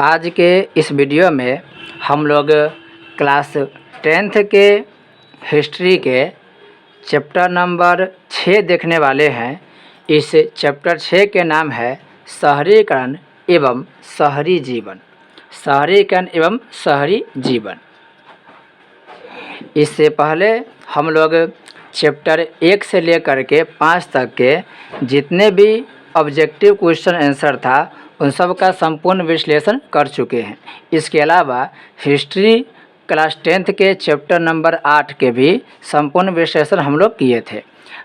आज के इस वीडियो में हम लोग क्लास 10th के हिस्ट्री के चैप्टर नंबर 6 देखने वाले हैं। इस चैप्टर 6 के नाम है शहरीकरण एवं शहरी जीवन। शहरीकरण एवं शहरी जीवन। इससे पहले हम लोग चैप्टर 1 से लेकर के 5 तक के जितने भी ऑब्जेक्टिव क्वेश्चन आंसर था उन सब का संपूर्ण विश्लेषण कर चुके हैं। इसके अलावा हिस्ट्री क्लास 10th के चैप्टर नंबर 8 के भी संपूर्ण विश्लेषण हम लोग किए थे।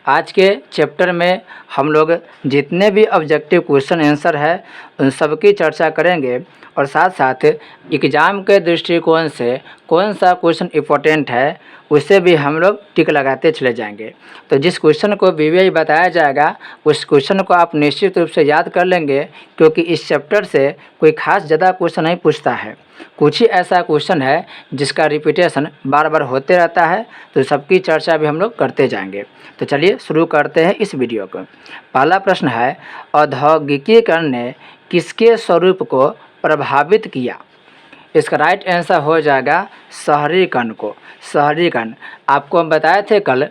आज के चैप्टर में हम लोग जितने भी ऑब्जेक्टिव क्वेश्चन आंसर है उन सब की चर्चा करेंगे और साथ साथ एग्ज़ाम के दृष्टिकोण से कौन सा क्वेश्चन इम्पोर्टेंट है उसे भी हम लोग टिक लगाते चले जाएंगे। तो जिस क्वेश्चन को वीवीआई बताया जाएगा उस क्वेश्चन को आप निश्चित रूप से याद कर लेंगे, क्योंकि इस चैप्टर से कोई खास ज़्यादा क्वेश्चन नहीं पूछता है। कुछ ही ऐसा क्वेश्चन है जिसका रिपीटेशन बार बार होते रहता है, तो सबकी चर्चा भी हम लोग करते जाएंगे। तो चलिए शुरू करते हैं इस वीडियो को। पहला प्रश्न है, औद्योगिकीकरण ने किसके स्वरूप को प्रभावित किया? इसका राइट आंसर हो जाएगा शहरीकरण को। शहरीकरण आपको हम बताए थे कल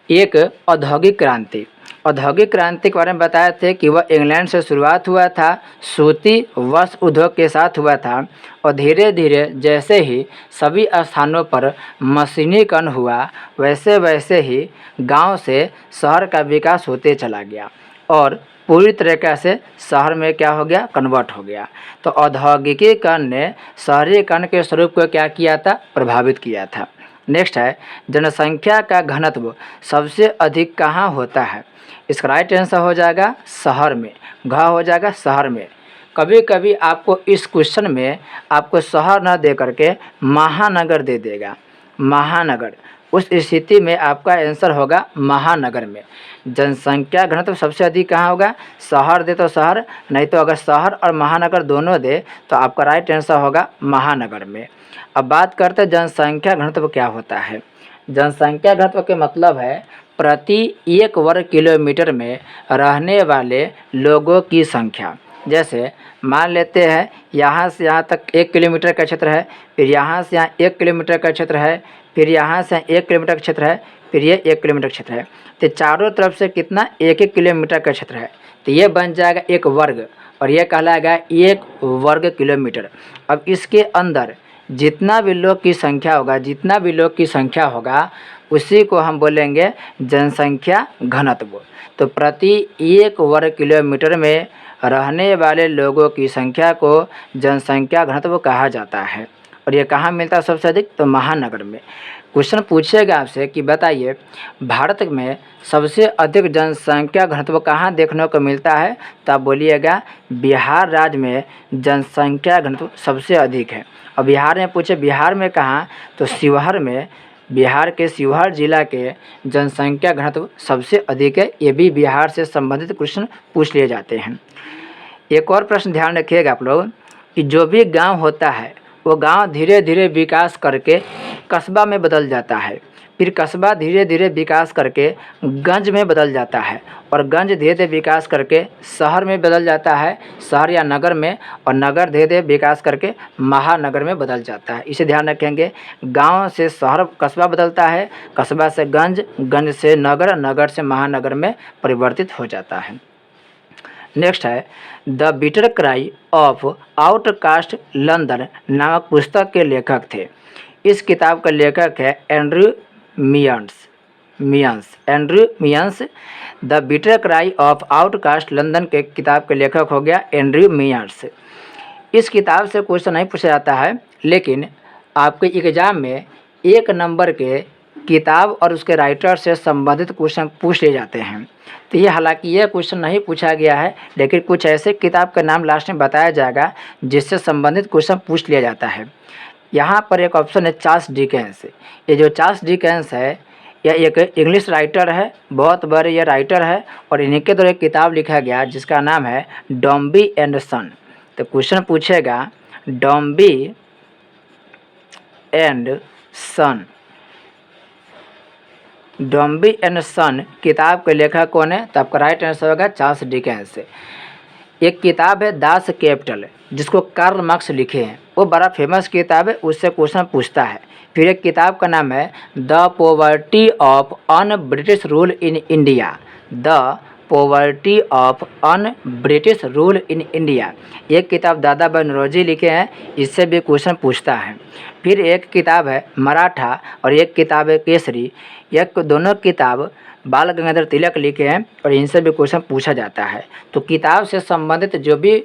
एक औद्योगिक क्रांति के बारे में बताए थे कि वह इंग्लैंड से शुरुआत हुआ था, सूती वस्त्र उद्योग के साथ हुआ था और धीरे धीरे जैसे ही सभी स्थानों पर मशीनीकरण हुआ वैसे वैसे ही गांव से शहर का विकास होते चला गया और पूरी तरीक़े से शहर में क्या हो गया, कन्वर्ट हो गया। तो औद्योगिकीकरण ने शहरीकरण के स्वरूप को क्या किया था, प्रभावित किया था। नेक्स्ट है, जनसंख्या का घनत्व सबसे अधिक कहाँ होता है? इसका राइट आंसर हो जाएगा शहर में। घ हो जाएगा शहर में। कभी कभी आपको इस क्वेश्चन में आपको शहर न दे करके महानगर दे देगा। महानगर, उस स्थिति में आपका आंसर होगा महानगर में। जनसंख्या घनत्व सबसे अधिक कहाँ होगा? शहर दे तो शहर, नहीं तो अगर शहर और महानगर दोनों दे तो आपका राइट आंसर होगा महानगर में। अब बात करते हैं जनसंख्या घनत्व क्या होता है। जनसंख्या घनत्व के मतलब है प्रति 1 वर्ग किलोमीटर में रहने वाले लोगों की संख्या। जैसे मान लेते हैं यहाँ से यहाँ तक 1 किलोमीटर का क्षेत्र है, फिर यहाँ से यहाँ 1 किलोमीटर का क्षेत्र है, फिर यहाँ से 1 किलोमीटर का क्षेत्र है, फिर ये 1 किलोमीटर का क्षेत्र है। तो चारों तरफ से कितना 1-1 किलोमीटर का क्षेत्र है, तो ये बन जाएगा 1 वर्ग और ये कहलाएगा 1 वर्ग किलोमीटर। अब इसके अंदर जितना भी लोग की संख्या होगा उसी को हम बोलेंगे जनसंख्या घनत्व। तो प्रति 1 वर्ग किलोमीटर में रहने वाले लोगों की संख्या को जनसंख्या घनत्व कहा जाता है। और ये कहाँ मिलता है सबसे अधिक? तो महानगर में। क्वेश्चन पूछेगा आपसे कि बताइए भारत में सबसे अधिक जनसंख्या घनत्व कहाँ देखने को मिलता है? तो आप बोलिएगा बिहार राज्य में जनसंख्या घनत्व सबसे अधिक है। और बिहार में पूछे बिहार में कहाँ? तो शिवहर में, बिहार के शिवहर जिला के जनसंख्या घनत्व सबसे अधिक है। ये भी बिहार से संबंधित क्वेश्चन पूछ लिए जाते हैं। एक और प्रश्न ध्यान रखिएगा आप लोग कि जो भी गांव होता है वो गांव धीरे धीरे विकास करके कस्बा में बदल जाता है, फिर कस्बा धीरे धीरे विकास करके गंज में बदल जाता है और गंज धीरे धीरे विकास करके शहर में बदल जाता है, शहर या नगर में, और नगर धीरे धीरे विकास करके महानगर में बदल जाता है। इसे ध्यान रखेंगे। गांव से शहर कस्बा बदलता है, कस्बा से गंज, गंज से नगर, नगर से महानगर में परिवर्तित हो जाता है। नेक्स्ट है, the bitter cry of outcast London नामक पुस्तक के लेखक थे। इस किताब का लेखक है Andrew Mearns. The bitter cry of outcast London के किताब के लेखक हो गया एंड्रयू मियंस। इस किताब से क्वेश्चन नहीं पूछा जाता है, लेकिन आपके एग्ज़ाम में 1 नंबर के किताब और उसके राइटर से संबंधित क्वेश्चन पूछ लिए जाते हैं। तो ये हालांकि यह क्वेश्चन नहीं पूछा गया है, लेकिन कुछ ऐसे किताब का नाम लास्ट में बताया जाएगा जिससे संबंधित क्वेश्चन पूछ लिया जाता है। यहाँ पर एक ऑप्शन है चार्ल्स डिकेंस। ये जो चार्ल्स डिकेंस है यह एक इंग्लिश राइटर है, बहुत बड़े ये राइटर है और इन्हीं के द्वारा एक किताब लिखा गया जिसका नाम है डॉम्बी एंड सन। तो क्वेश्चन पूछेगा डॉम्बी एंड सन। डॉम्बी एंड सन किताब के लेखक कौन है? तो आपका राइट आंसर होगा चार्ल्स डिकेंस। एक किताब है दास कैपिटल, जिसको कार्ल मार्क्स लिखे हैं, वो बड़ा फेमस किताब है, उससे क्वेश्चन पूछता है। फिर एक किताब का नाम है the poverty of un British rule in India, the poverty of un British rule in India, एक किताब दादा भाई नौरोजी लिखे हैं, इससे भी क्वेश्चन पूछता है। फिर एक किताब है मराठा और एक किताब है केसरी, एक दोनों किताब बाल गंगाधर तिलक लिखे हैं और इनसे भी क्वेश्चन पूछा जाता है। तो किताब से संबंधित जो भी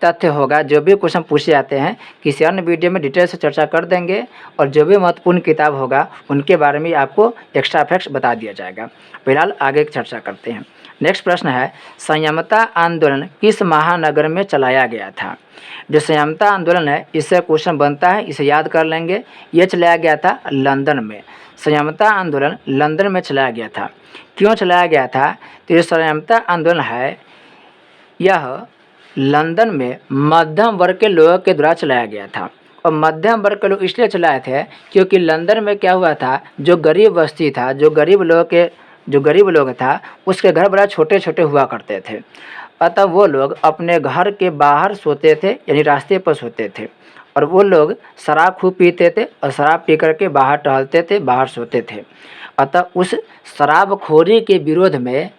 तथ्य होगा, जो भी क्वेश्चन पूछे जाते हैं, किसी अन्य वीडियो में डिटेल से चर्चा कर देंगे और जो भी महत्वपूर्ण किताब होगा उनके बारे में आपको एक्स्ट्रा फैक्ट्स बता दिया जाएगा। फिलहाल आगे की चर्चा करते हैं। नेक्स्ट प्रश्न है, संयमता आंदोलन किस महानगर में चलाया गया था? जो संयमता आंदोलन है, इससे क्वेश्चन बनता है, इसे याद कर लेंगे। ये चलाया गया था लंदन में। संयमता आंदोलन लंदन में चलाया गया था। क्यों चलाया गया था? तो ये संयमता आंदोलन है, यह लंदन में मध्यम वर्ग के लोगों के द्वारा चलाया गया था। और मध्यम वर्ग के लोग इसलिए चलाए थे क्योंकि लंदन में क्या हुआ था, जो गरीब बस्ती था, जो गरीब लोग था, उसके घर बड़ा छोटे छोटे हुआ करते थे। अतः वो लोग अपने घर के बाहर सोते थे, यानी रास्ते पर सोते थे। और वो लोग शराब खूब पीते थे और शराब पी करके बाहर टहलते थे, बाहर सोते थे। अतः उस शराबखोरी के विरोध में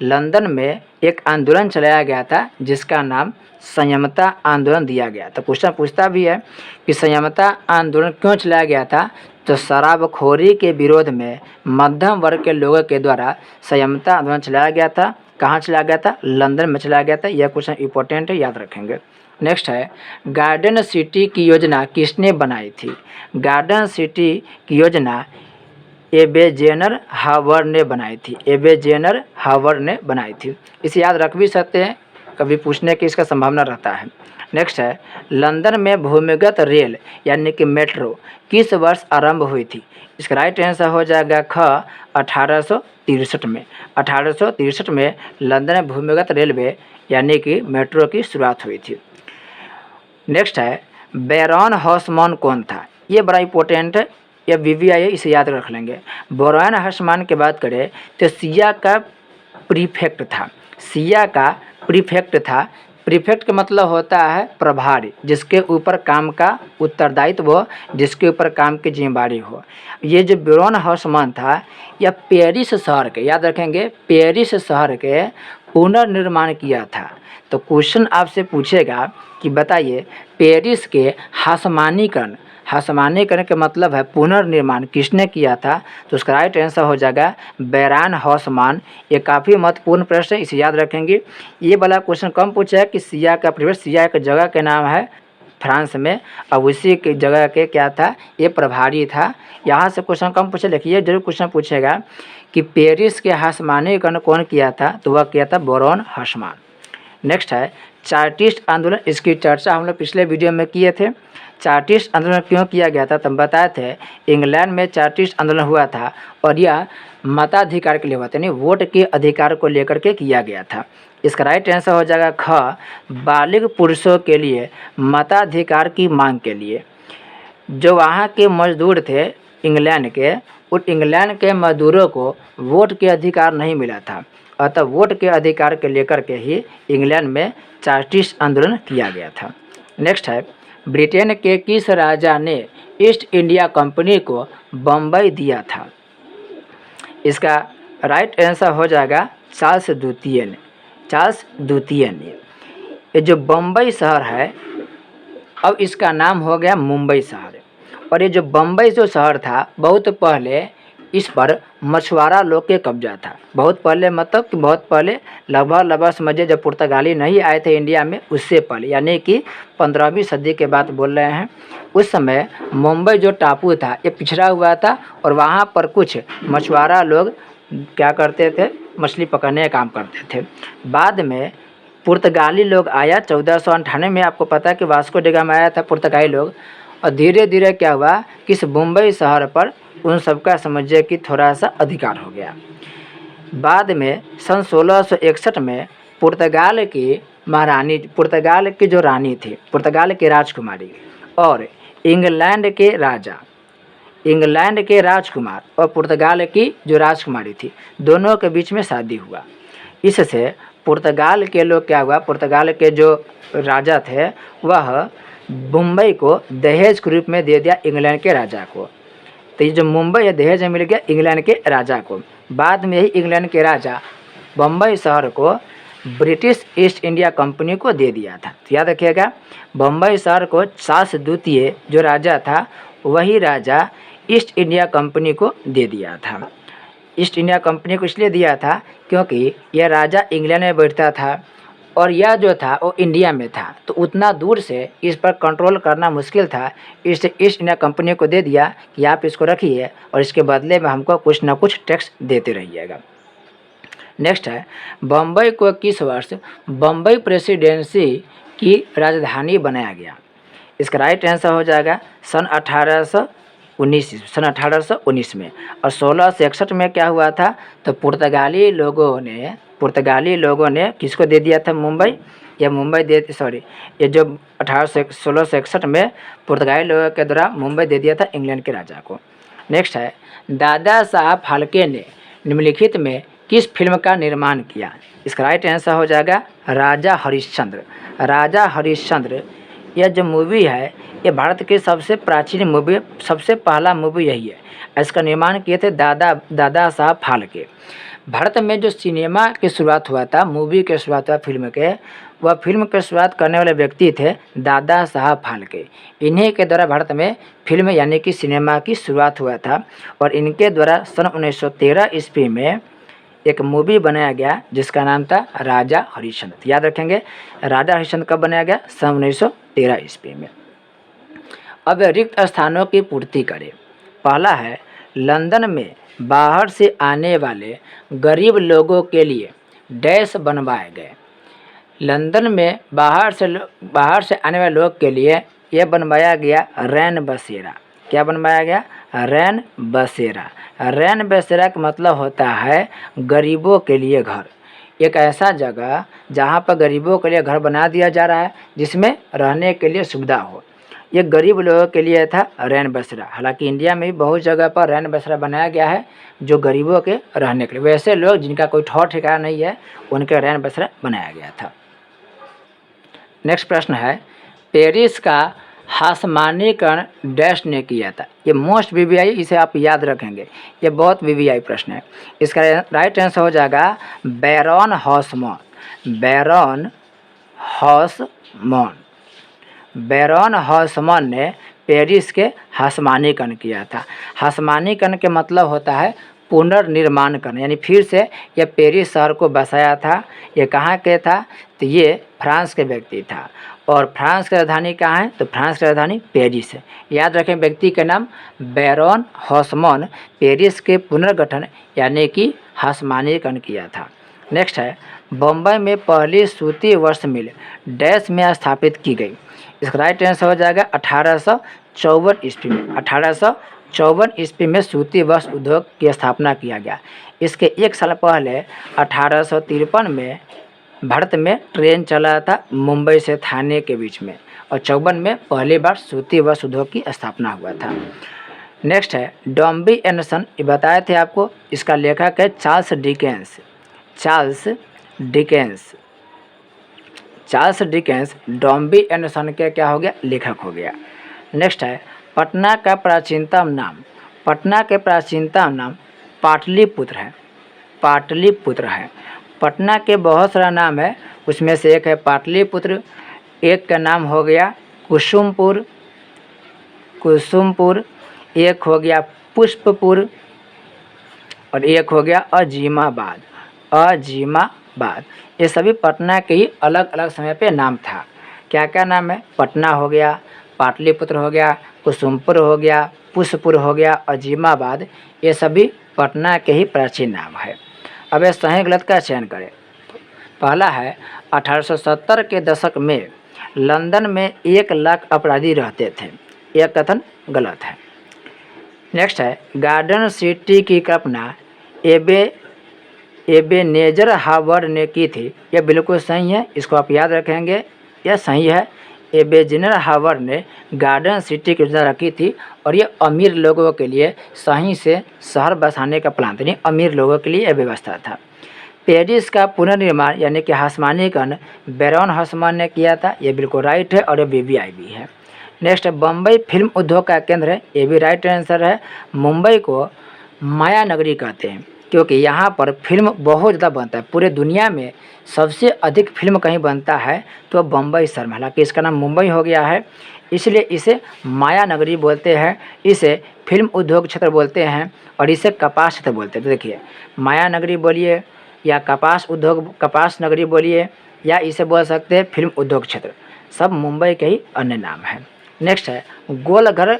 लंदन में एक आंदोलन चलाया गया था, जिसका नाम संयमता आंदोलन दिया गया। तो क्वेश्चन पूछता भी है कि संयमता आंदोलन क्यों चलाया गया था? तो शराबखोरी के विरोध में मध्यम वर्ग के लोगों के द्वारा संयमता आंदोलन चलाया गया था। कहाँ चलाया गया था? लंदन में चलाया गया था। यह क्वेश्चन इंपॉर्टेंट है, याद रखेंगे। नेक्स्ट है, गार्डन सिटी की योजना किसने बनाई थी? गार्डन सिटी की योजना एबेजेनर हावर्ड ने बनाई थी। एबेजेनर हावर्ड ने बनाई थी। इसे याद रख भी सकते हैं, कभी पूछने की इसका संभावना रहता है। नेक्स्ट है, लंदन में भूमिगत रेल यानी कि मेट्रो किस वर्ष आरंभ हुई थी? इसका राइट आंसर हो जाएगा ख 1863 में। 1863 में लंदन में भूमिगत रेलवे यानी कि मेट्रो की शुरुआत हुई थी। नेक्स्ट है, बैरॉन हॉसमान कौन था? ये बड़ा इंपॉर्टेंट है, यह BVI है, इसे याद रख लेंगे। बैरॉन हॉसमान की बात करें तो सिया का प्रीफेक्ट था। सिया का प्रीफेक्ट था। प्रीफेक्ट का मतलब होता है प्रभारी, जिसके ऊपर काम का उत्तरदायित्व हो, जिसके ऊपर काम की जिम्मेदारी हो। ये जो बैरॉन हॉसमान था, यह पेरिस शहर के, याद रखेंगे, पेरिस शहर के पुनर्निर्माण किया था। तो क्वेश्चन आपसे पूछेगा कि बताइए पेरिस के हासमानीकरण का मतलब है पुनर्निर्माण, किसने किया था? तो उसका राइट आंसर हो जाएगा बैरॉन हॉसमान। ये काफ़ी महत्वपूर्ण प्रश्न है, इसे याद रखेंगे। ये वाला क्वेश्चन कम पूछा है कि सिया का प्रीफेक्ट, सिया एक जगह के नाम है फ्रांस में, अब उसी की जगह के क्या था, ये प्रभारी था। यहाँ से क्वेश्चन कम पूछे, लेकिन ये जरूर क्वेश्चन पूछेगा कि पेरिस के हासमानीकरण कौन किया था? तो वह किया था बैरॉन हॉसमान। नेक्स्ट है, चार्टिस्ट आंदोलन, इसकी चर्चा हम लोग पिछले वीडियो में किए थे। चार्टिस्ट आंदोलन क्यों किया गया था? तो हम बताए थे इंग्लैंड में चार्टिस्ट आंदोलन हुआ था और यह मताधिकार के लिए हुआ था, यानी वोट के अधिकार को लेकर के किया गया था। इसका राइट आंसर हो जाएगा ख, बालिग पुरुषों के लिए मताधिकार की मांग के लिए। जो वहाँ के मजदूर थे इंग्लैंड के, उन इंग्लैंड के मजदूरों को वोट के अधिकार नहीं मिला था, अतः वोट के अधिकार के लेकर के ही इंग्लैंड में चार्टिस्ट आंदोलन किया गया था। नेक्स्ट है, ब्रिटेन के किस राजा ने ईस्ट इंडिया कंपनी को बम्बई दिया था? इसका राइट आंसर हो जाएगा चार्ल्स द्वितीय ने। ये जो बम्बई शहर है, अब इसका नाम हो गया मुंबई शहर। और ये जो बम्बई जो शहर था, बहुत पहले इस पर मछुआरा लोग के कब्जा था। बहुत पहले मतलब कि बहुत पहले, लगभग समझिए जब पुर्तगाली नहीं आए थे इंडिया में, उससे पहले, यानी कि 15वीं सदी के बाद बोल रहे हैं। उस समय मुंबई जो टापू था, ये पिछड़ा हुआ था और वहाँ पर कुछ मछुआरा लोग क्या करते थे, मछली पकड़ने का काम करते थे। बाद में पुर्तगाली लोग आया 1498 में, आपको पता है कि वास्को डी गामा आया था पुर्तगाली लोग। और धीरे धीरे क्या हुआ कि इस मुंबई शहर पर उन सबका समझिए कि थोड़ा सा अधिकार हो गया। बाद में सन 1661 में पुर्तगाल की महारानी, पुर्तगाल की जो रानी थी, पुर्तगाल की राजकुमारी और इंग्लैंड के राजकुमार और पुर्तगाल की जो राजकुमारी थी, दोनों के बीच में शादी हुआ। इससे पुर्तगाल के लोग क्या हुआ, पुर्तगाल के जो राजा थे वह मुंबई को दहेज के रूप में दे दिया इंग्लैंड के राजा को। तो ये जो मुंबई है दहेज में मिल गया इंग्लैंड के राजा को। बाद में यही इंग्लैंड के राजा बम्बई शहर को ब्रिटिश ईस्ट इंडिया कंपनी को दे दिया था। तो याद रखिएगा, बम्बई शहर को चार्ल्स द्वितीय जो राजा था वही राजा ईस्ट इंडिया कंपनी को दे दिया था। ईस्ट इंडिया कंपनी को इसलिए दिया था क्योंकि यह राजा इंग्लैंड में बैठता था और यह जो था वो इंडिया में था, तो उतना दूर से इस पर कंट्रोल करना मुश्किल था। ईस्ट इंडिया कंपनी को दे दिया कि आप इसको रखिए और इसके बदले में हमको कुछ ना कुछ टैक्स देते रहिएगा। नेक्स्ट है, बम्बई को किस वर्ष बम्बई प्रेसिडेंसी की राजधानी बनाया गया? इसका राइट आंसर हो जाएगा सन 1819 में। और 1661 में क्या हुआ था, तो पुर्तगाली लोगों ने किसको दे दिया था मुंबई? ये जो 1661 में पुर्तगाली लोगों के द्वारा मुंबई दे दिया था इंग्लैंड के राजा को। नेक्स्ट है, दादा साहब फाल्के ने निम्नलिखित में किस फिल्म का निर्माण किया? इसका राइट आंसर हो जाएगा राजा हरिश्चंद्र। राजा हरिश्चंद्र यह जो मूवी है ये भारत की सबसे प्राचीन मूवी, सबसे पहला मूवी यही है। इसका निर्माण किए थे दादा साहब फाल्के। भारत में जो सिनेमा की शुरुआत हुआ था, मूवी की शुरुआत हुआ फिल्म के, वह फिल्म की शुरुआत करने वाले व्यक्ति थे दादा साहब फाल्के। इन्हीं के द्वारा भारत में फिल्म यानी कि सिनेमा की शुरुआत हुआ था और इनके द्वारा सन 1913 ईस्वी में एक मूवी बनाया गया जिसका नाम था राजा हरिश्चंद्र। याद रखेंगे, राजा हरिश्चंद्र कब बनाया गया? सन 1913 ईस्वी में। अब रिक्त स्थानों की पूर्ति करें। पहला है, लंदन में बाहर से आने वाले गरीब लोगों के लिए डैश बनवाए गए। लंदन में बाहर से आने वाले लोग के लिए यह बनवाया गया रैन बसेरा। क्या बनवाया गया? रैन बसेरा। रैन बसेरा का मतलब होता है गरीबों के लिए घर। एक ऐसा जगह जहाँ पर गरीबों के लिए घर बना दिया जा रहा है जिसमें रहने के लिए सुविधा हो। ये गरीब लोगों के लिए था रैन बसेरा। हालांकि इंडिया में भी बहुत जगह पर रैन बसेरा बनाया गया है जो गरीबों के रहने के लिए, वैसे लोग जिनका कोई ठौर ठिकाना नहीं है उनके रैन बसेरा बनाया गया था। नेक्स्ट प्रश्न है, पेरिस का हाशमानीकरण डैश ने किया था? ये मोस्ट वीवीआई, इसे आप याद रखेंगे, ये बहुत वीवीआई प्रश्न है। इसका राइट आंसर हो जाएगा बैरन हॉसमैन। बैरन हॉसमैन ने पेरिस के हाशमानीकरण किया था। हाशमानीकरण के मतलब होता है पुनर्निर्माण करना, यानी फिर से यह पेरिस शहर को बसाया था। ये कहाँ के था? तो ये फ्रांस के व्यक्ति था। और फ्रांस की राजधानी कहाँ है? तो फ्रांस की राजधानी पेरिस है। याद रखें व्यक्ति के नाम बैरन हॉसमैन। पेरिस के पुनर्गठन यानी कि हाशमानीकरण किया था। नेक्स्ट है, बम्बई में पहली सूती वस्त्र मिल डैश में स्थापित की गई? इसका राइट आंसर हो जाएगा 1854 ईस्वी में। 1854 ईस्वी में सूती वस्त्र उद्योग की स्थापना किया गया। इसके एक साल पहले 1853 में भारत में ट्रेन चला था मुंबई से थाने के बीच में, और 54 में पहली बार सूती वस्त्र उद्योग की स्थापना हुआ था। नेक्स्ट है, डॉम्बी एंड सन, ये बताए थे आपको, इसका लेखक है चार्ल्स डिकेंस डॉम्बी एंड सन के क्या हो गया? लेखक हो गया। नेक्स्ट है, पटना का प्राचीनतम नाम पाटलिपुत्र है। पटना के बहुत सारा नाम है, उसमें से एक है पाटलिपुत्र, एक का नाम हो गया कुसुमपुर, एक हो गया पुष्पपुर और एक हो गया अजीमाबाद। ये सभी पटना के ही अलग अलग समय पे नाम था। क्या क्या नाम है? पटना हो गया, पाटलिपुत्र हो गया, कुसुमपुर हो गया, पुष्पपुर हो गया, अजीमाबाद, ये सभी पटना के ही प्राचीन नाम है। अब ये सही गलत का चयन करें। पहला है, 1870 के दशक में लंदन में 1 लाख अपराधी रहते थे। यह कथन गलत है। नेक्स्ट है, गार्डन सिटी की कल्पना एबेनेजर हावर्ड ने की थी। यह बिल्कुल सही है, इसको आप याद रखेंगे, यह सही है। एबेनेजर हावर्ड ने गार्डन सिटी की योजना रखी थी और ये अमीर लोगों के लिए सही से शहर बसाने का प्लान था, यानी अमीर लोगों के लिए यह व्यवस्था था। पेरिस का पुनर्निर्माण यानी कि हस्मानीकरण बैरॉन हस्मान ने किया था, ये बिल्कुल राइट है और ये BBI भी है। नेक्स्ट, बम्बई फिल्म उद्योग का केंद्र है, ये भी राइट आंसर है। मुंबई को माया नगरी कहते हैं क्योंकि यहाँ पर फिल्म बहुत ज़्यादा बनता है। पूरे दुनिया में सबसे अधिक फिल्म कहीं बनता है तो बम्बई शहर में, हालांकि इसका नाम मुंबई हो गया है इसलिए इसे माया नगरी बोलते हैं, इसे फिल्म उद्योग क्षेत्र बोलते हैं और इसे कपास क्षेत्र बोलते हैं। तो देखिए, माया नगरी बोलिए या कपास नगरी बोलिए या इसे बोल सकते हैं फिल्म उद्योग क्षेत्र, सब मुंबई के ही अन्य नाम है। नेक्स्ट है, गोलघर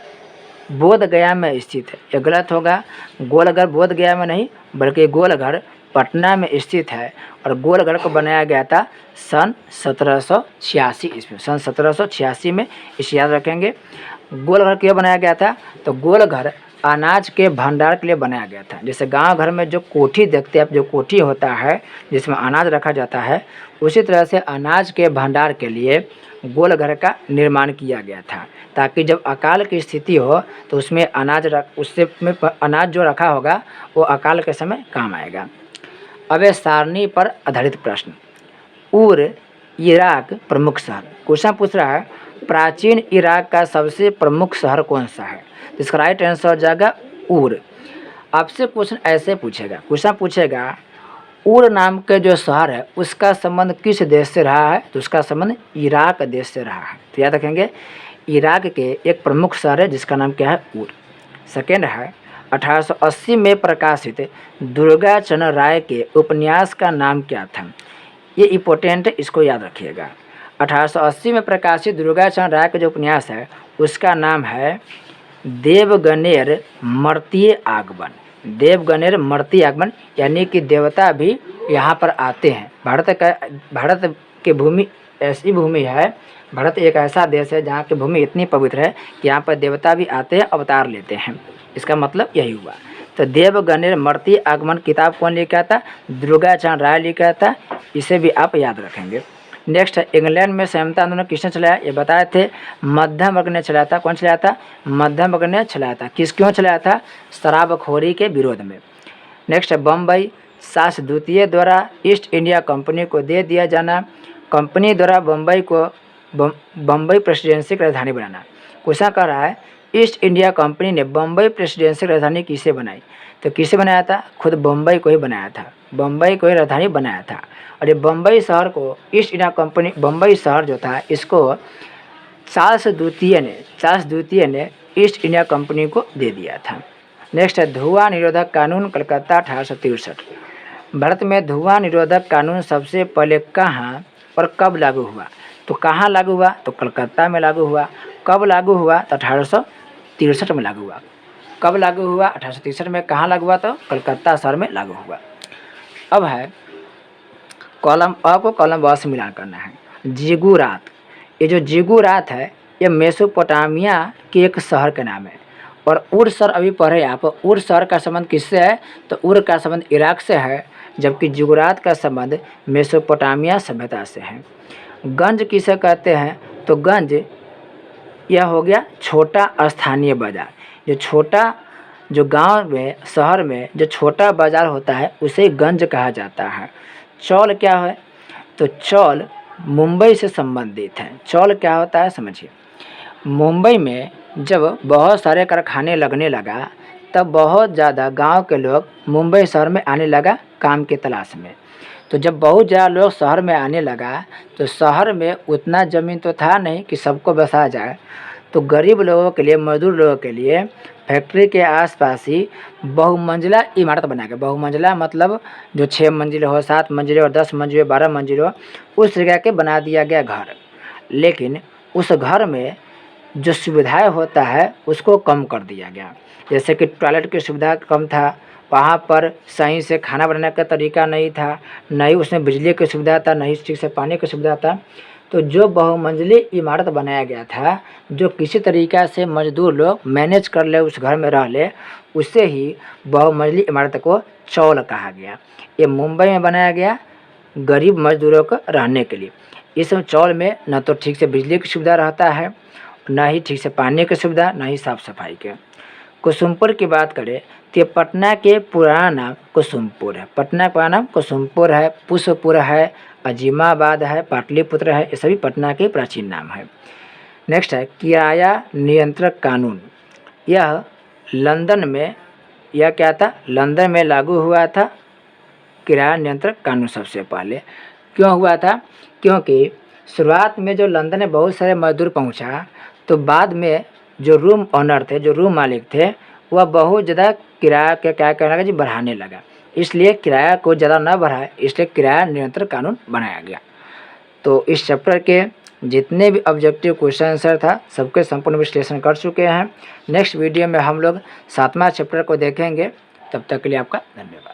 बोध गया में स्थित है, ये गलत होगा। गोलघर बोध गया में नहीं बल्कि गोलघर पटना में स्थित है और गोलघर को बनाया गया था सन 1786 ईस्वी, सन 1786 में, इसे याद रखेंगे। गोलघर क्यों बनाया गया था? तो गोलघर अनाज के भंडार के लिए बनाया गया था। जैसे गांव घर में जो कोठी देखते हैं, जो कोठी होता है जिसमें अनाज रखा जाता है, उसी तरह से अनाज के भंडार के लिए गोलघर का निर्माण किया गया था ताकि जब अकाल की स्थिति हो तो उसमें अनाज जो रखा होगा वो अकाल के समय काम आएगा। अब ये सारणी पर आधारित प्रश्न, उर इराक प्रमुख शहर, क्वेश्चन पूछ रहा है प्राचीन इराक का सबसे प्रमुख शहर कौन सा है? तो इसका राइट आंसर हो जाएगा उर। आपसे क्वेश्चन ऐसे पूछेगा, क्वेश्चन पूछेगा उर नाम के जो शहर है उसका संबंध किस देश से रहा है? तो उसका संबंध इराक देश से रहा है। तो याद रखेंगे, इराक के एक प्रमुख शहर है जिसका नाम क्या है? उर। सेकेंड है, 1880 में प्रकाशित दुर्गा चरण राय के उपन्यास का नाम क्या था? ये इम्पोर्टेंट है, इसको याद रखिएगा। 1880 में प्रकाशित दुर्गा चरण राय का जो उपन्यास है उसका नाम है देवगनेर मर्तीय आगमन। देवगनेर मर्तीय आगमन यानी कि देवता भी यहाँ पर आते हैं। भारत की भूमि ऐसी भूमि है, भारत एक ऐसा देश है जहाँ की भूमि इतनी पवित्र है कि यहाँ पर देवता भी आते हैं, अवतार लेते हैं। इसका मतलब यही हुआ। तो देवगनेर मर्तीय आगमन किताब कौन लिखा था? दुर्गा चरण राय लिखा था, इसे भी आप याद रखेंगे। नेक्स्ट है, इंग्लैंड में सहमता आंदोलन किसने चलाया? ये बताए थे मध्यम वर्ग ने चलाया था। कौन चलाया था? मध्यम वर्ग ने चलाया था। क्यों चलाया था? शराबखोरी के विरोध में। नेक्स्ट है, बम्बई सास द्वितीय द्वारा ईस्ट इंडिया कंपनी को दे दिया जाना। कंपनी द्वारा बम्बई को बम्बई प्रेसिडेंसी की राजधानी बनाना। क्वेश्चन कर रहा है ईस्ट इंडिया कंपनी ने बम्बई प्रेसिडेंसी की राजधानी किसे बनाई? तो किसे बनाया था? खुद बम्बई को ही बनाया था, बम्बई को ही राजधानी बनाया था। और ये बम्बई शहर को ईस्ट इंडिया कंपनी, बम्बई शहर जो था इसको चार्ल्स द्वितीय ने ईस्ट इंडिया कंपनी को दे दिया था। नेक्स्ट है, धुआं निरोधक कानून कलकत्ता 1863। भारत में धुआं निरोधक कानून सबसे पहले कहाँ और कब लागू हुआ? तो कहाँ लागू हुआ? तो कलकत्ता में लागू हुआ। कब लागू हुआ? तो 1863 में लागू हुआ। कब लागू हुआ? 1863 में। कहाँ लागू हुआ? तो कलकत्ता शहर में लागू हुआ। अब है कॉलम अ को कॉलम ब से मिलान करना है। जिगुरात, ये जो जिगुरात है ये मेसोपोटामिया के एक शहर का नाम है। और उर शहर अभी पढ़े आप, उर शहर का संबंध किससे है? तो उर का संबंध इराक से है, जबकि जिगुरात का संबंध मेसोपोटामिया सभ्यता से है। गंज किसे कहते हैं? तो गंज यह हो गया छोटा स्थानीय बाजार। जो गांव में, शहर में जो छोटा बाजार होता है उसे गंज कहा जाता है। चौल क्या है? तो चौल मुंबई से संबंधित है। चौल क्या होता है समझिए, मुंबई में जब बहुत सारे कारखाने लगने लगा तब बहुत ज़्यादा गांव के लोग मुंबई शहर में आने लगा काम के तलाश में। तो जब बहुत ज़्यादा लोग शहर में आने लगा तो शहर में उतना ज़मीन तो था नहीं कि सबको बसा जाए, तो गरीब लोगों के लिए, मजदूर लोगों के लिए फैक्ट्री के आसपास ही बहुमंजिला इमारत बनाया गया। बहुमंजिला मतलब जो 6 मंजिल हो, 7 मंजिल और 10 मंजिल, 12 मंजिल हो, उस जगह के बना दिया गया घर। लेकिन उस घर में जो सुविधाएं होता है उसको कम कर दिया गया। जैसे कि टॉयलेट की सुविधा कम था, वहाँ पर सही से खाना बनाने का तरीका नहीं था, नहीं उसमें बिजली की सुविधा था, नहीं ठीक से पानी की सुविधा था। तो जो बहुमंजिली इमारत बनाया गया था, जो किसी तरीक़ा से मजदूर लोग मैनेज कर ले, उस घर में रह ले, उससे ही बहुमंजिली इमारत को चौल कहा गया। ये मुंबई में बनाया गया गरीब मजदूरों को रहने के लिए। इस चौल में न तो ठीक से बिजली की सुविधा रहता है, ना ही ठीक से पानी की सुविधा, ना ही साफ़ सफाई के। कुसुमपुर की बात करें तो ये पटना के पुराना नाम कुसुमपुर है। पटना का पुराना नाम कुसुमपुर है, पुष्पपुर है, अजीमाबाद है, पाटलिपुत्र है, ये सभी पटना के प्राचीन नाम है। नेक्स्ट है किराया नियंत्रक कानून। यह लंदन में, यह क्या था, लंदन में लागू हुआ था किराया नियंत्रक कानून सबसे पहले। क्यों हुआ था? क्योंकि शुरुआत में जो लंदन में बहुत सारे मजदूर पहुंचा, तो बाद में जो रूम ऑनर थे, जो रूम मालिक थे, वह बहुत ज़्यादा किराया के क्या करने लगा जी, बढ़ाने लगा। इसलिए किराया को ज़्यादा ना बढ़ाए, इसलिए किराया नियंत्रण कानून बनाया गया। तो इस चैप्टर के जितने भी ऑब्जेक्टिव क्वेश्चन आंसर था सबके संपूर्ण विश्लेषण कर चुके हैं। नेक्स्ट वीडियो में हम लोग 7वां चैप्टर को देखेंगे। तब तक के लिए आपका धन्यवाद।